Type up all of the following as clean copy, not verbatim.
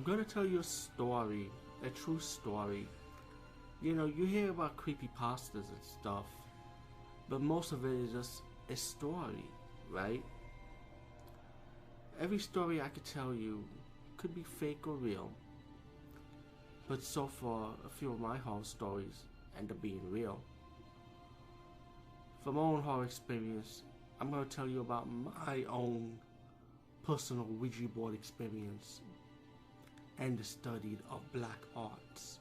I'm gonna tell you a story, a true story. You know, you hear about creepypastas and stuff, but most of it is just a story, right? Every story I could tell you could be fake or real, but so far, a few of my horror stories end up being real. From my own horror experience, I'm going to tell you about my own personal Ouija board experience and the study of black arts.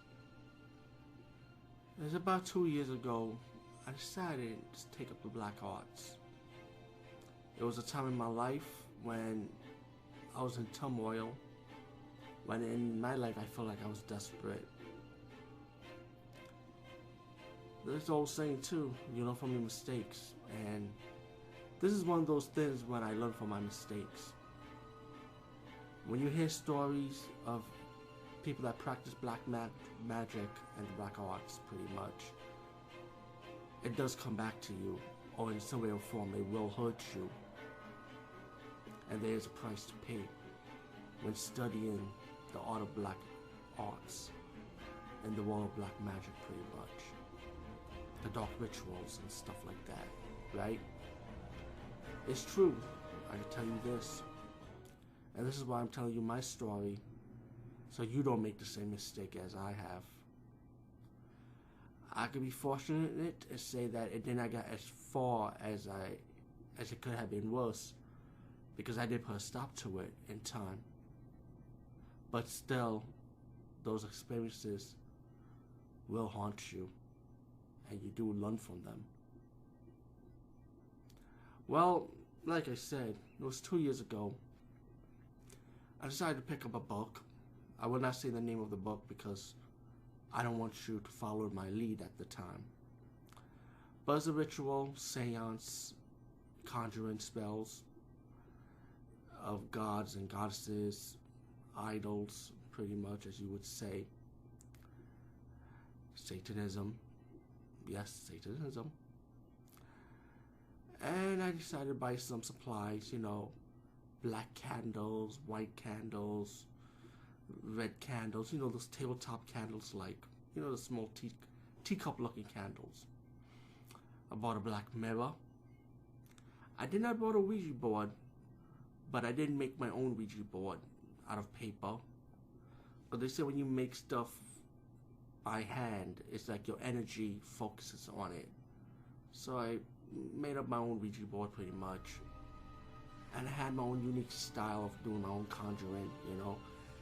It was about 2 years ago, I decided to take up the black arts. It was a time in my life when I was in turmoil, when in my life I felt like I was desperate. There's old saying too, you learn from your mistakes, and this is one of those things when I learn from my mistakes. When you hear stories of people that practice black magic and black arts, pretty much, it does come back to you, or in some way or form it will hurt you. And there is a price to pay when studying the art of black arts and the world of black magic, pretty much. The dark rituals and stuff like that, right? It's true, I can tell you this. And this is why I'm telling you my story, so you don't make the same mistake as I have. I could be fortunate and say that it did not get as far as it could have been worse, because I did put a stop to it in time. But still, those experiences will haunt you, and you do learn from them. Well, like I said, it was 2 years ago. I decided to pick up a book. I will not say the name of the book because I don't want you to follow my lead at the time. But it's a ritual, seance, conjuring spells of gods and goddesses, idols, pretty much, as you would say. Satanism. Yes, Satanism. And I decided to buy some supplies, you know, black candles, white candles, red candles, you know, those tabletop candles, like, you know, the small teacup looking candles. I bought a black mirror. I did not buy a Ouija board, but I did make my own Ouija board out of paper. But they say when you make stuff by hand, it's like your energy focuses on it. So I made up my own Ouija board pretty much. And I had my own unique style of doing my own conjuring, you know.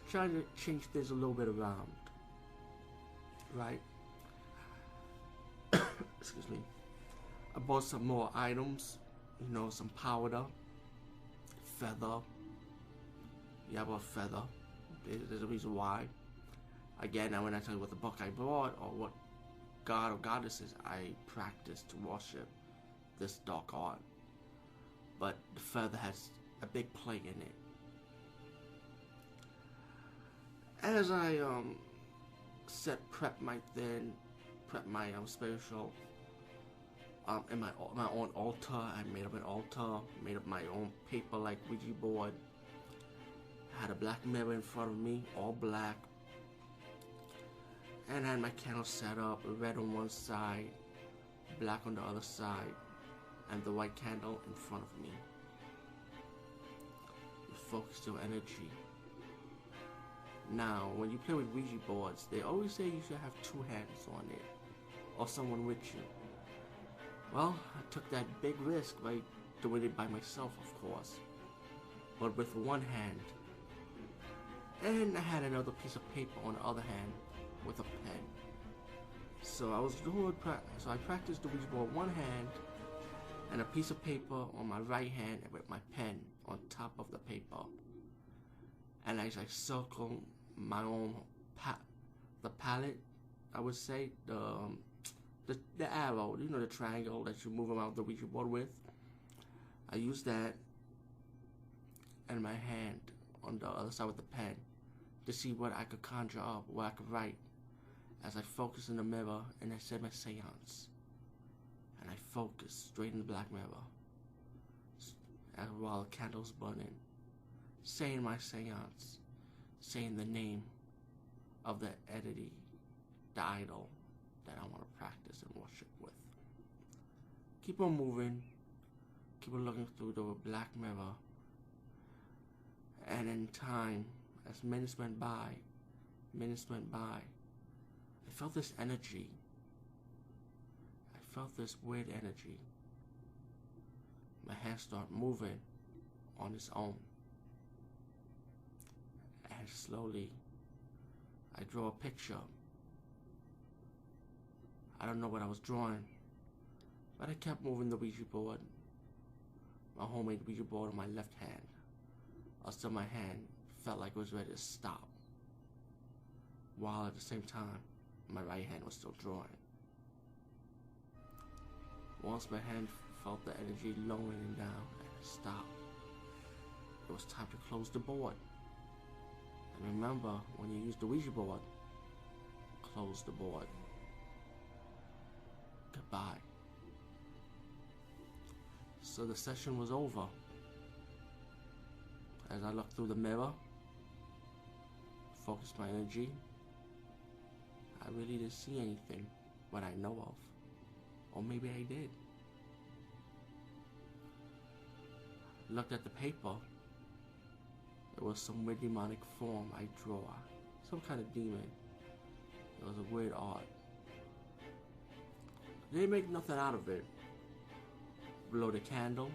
Trying to change things a little bit around. Right? Excuse me. I bought some more items, you know, some powder, feather. Yeah, I bought feather. There's a reason why. Again, now when I tell you what the book I bought or what god or goddesses I practice to worship this dark art. But the feather has a big play in it. As I prep my spiritual in my own altar, I made up an altar, made up my own paper like Ouija board. Had a black mirror in front of me, all black. And I had my candle set up, red on one side, black on the other side, and the white candle in front of me. You focus your energy. Now, when you play with Ouija boards, they always say you should have two hands on it, or someone with you. Well, I took that big risk by doing it by myself, of course, but with one hand. And I had another piece of paper on the other hand with a pen. So I practiced the Ouija board one hand, and a piece of paper on my right hand with my pen on top of the paper. And as I circle my own the palette, I would say, the arrow, you know, the triangle that you move around the Ouija board with. I use that and my hand on the other side with the pen to see what I could conjure up, what I could write as I focus in the mirror and I said my seance. And I focus straight in the black mirror while the candle's burning, saying my seance, saying the name of the entity, the idol that I want to practice and worship with. Keep on moving, keep on looking through the black mirror, and in time, as minutes went by, I felt this energy. I felt this weird energy. My hand started moving on its own. And slowly, I draw a picture. I don't know what I was drawing, but I kept moving the Ouija board, my homemade Ouija board on my left hand, until my hand felt like it was ready to stop, while at the same time, my right hand was still drawing. Once my hand felt the energy lowering down and it stopped, it was time to close the board. And remember, when you use the Ouija board, close the board. Goodbye. So the session was over. As I looked through the mirror, focused my energy, I really didn't see anything what I know of. Or maybe I did. Looked at the paper. It was some weird demonic form I draw. Some kind of demon. It was a weird art. Didn't make nothing out of it. Blow the candle.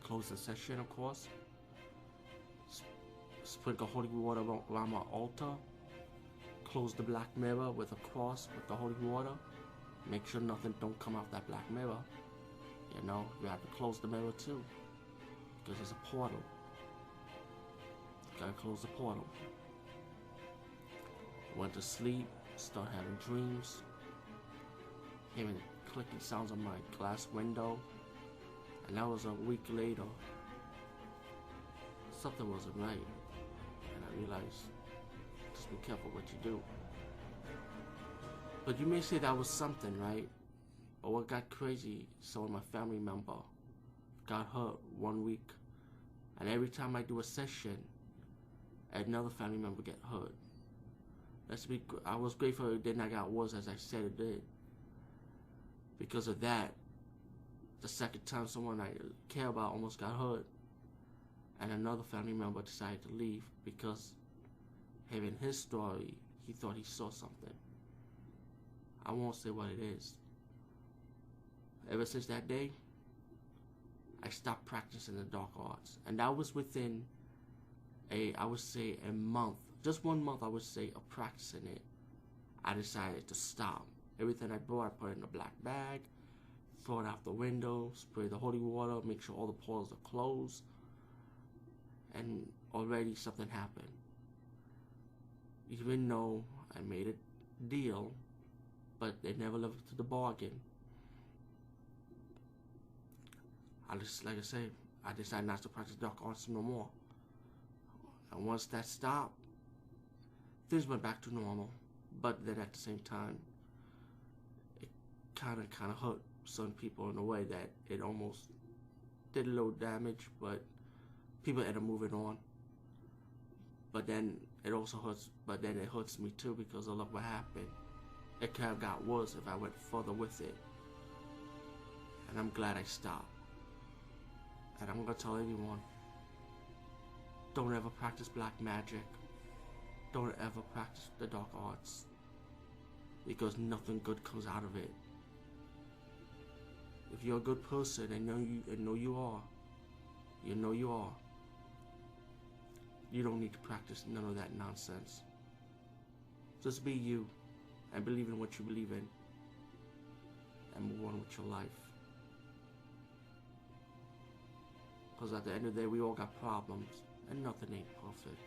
Close the session, of course. Sprinkle holy water around my altar. Close the black mirror with a cross with the holy water. Make sure nothing don't come out that black mirror. You know, you have to close the mirror too, because it's a portal. You gotta close the portal. Went to sleep, start having dreams, hearing clicking sounds on my glass window, and that was a week later. Something wasn't right, and I realized, just be careful what you do. But you may say that was something, right? But what got crazy, so my family member got hurt 1 week, and every time I do a session, another family member get hurt. I was grateful it did not get worse as I said it did. Because of that, the second time someone I care about almost got hurt, and another family member decided to leave because hearing his story, he thought he saw something. I won't say what it is. Ever since that day, I stopped practicing the dark arts. And that was within I would say a month, just 1 month I would say of practicing it. I decided to stop. Everything I brought, I put in a black bag, throw it out the window, spray the holy water, make sure all the portals are closed, and already something happened. Even though I made a deal, but they never lived up to the bargain. Like I said, I decided not to practice dark arts no more. And once that stopped, things went back to normal. But then at the same time, it kind of hurt some people in a way that it almost did a little damage, but people ended up moving on. But then it also hurts, but then it hurts me too because of look what happened. It could have got worse if I went further with it. And I'm glad I stopped. And I'm gonna tell everyone, don't ever practice black magic. Don't ever practice the dark arts. Because nothing good comes out of it. If you're a good person, and know you are, you don't need to practice none of that nonsense. Just be you, and believe in what you believe in, and move on with your life. Because at the end of the day, we all got problems, and nothing ain't perfect.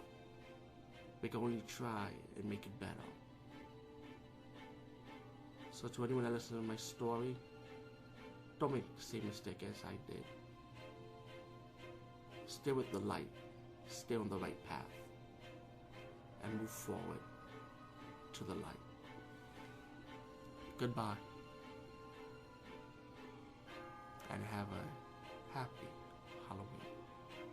We can only try and make it better. So to anyone that listens to my story, don't make the same mistake as I did. Stay with the light, stay on the right path, and move forward to the light. Goodbye, and have a happy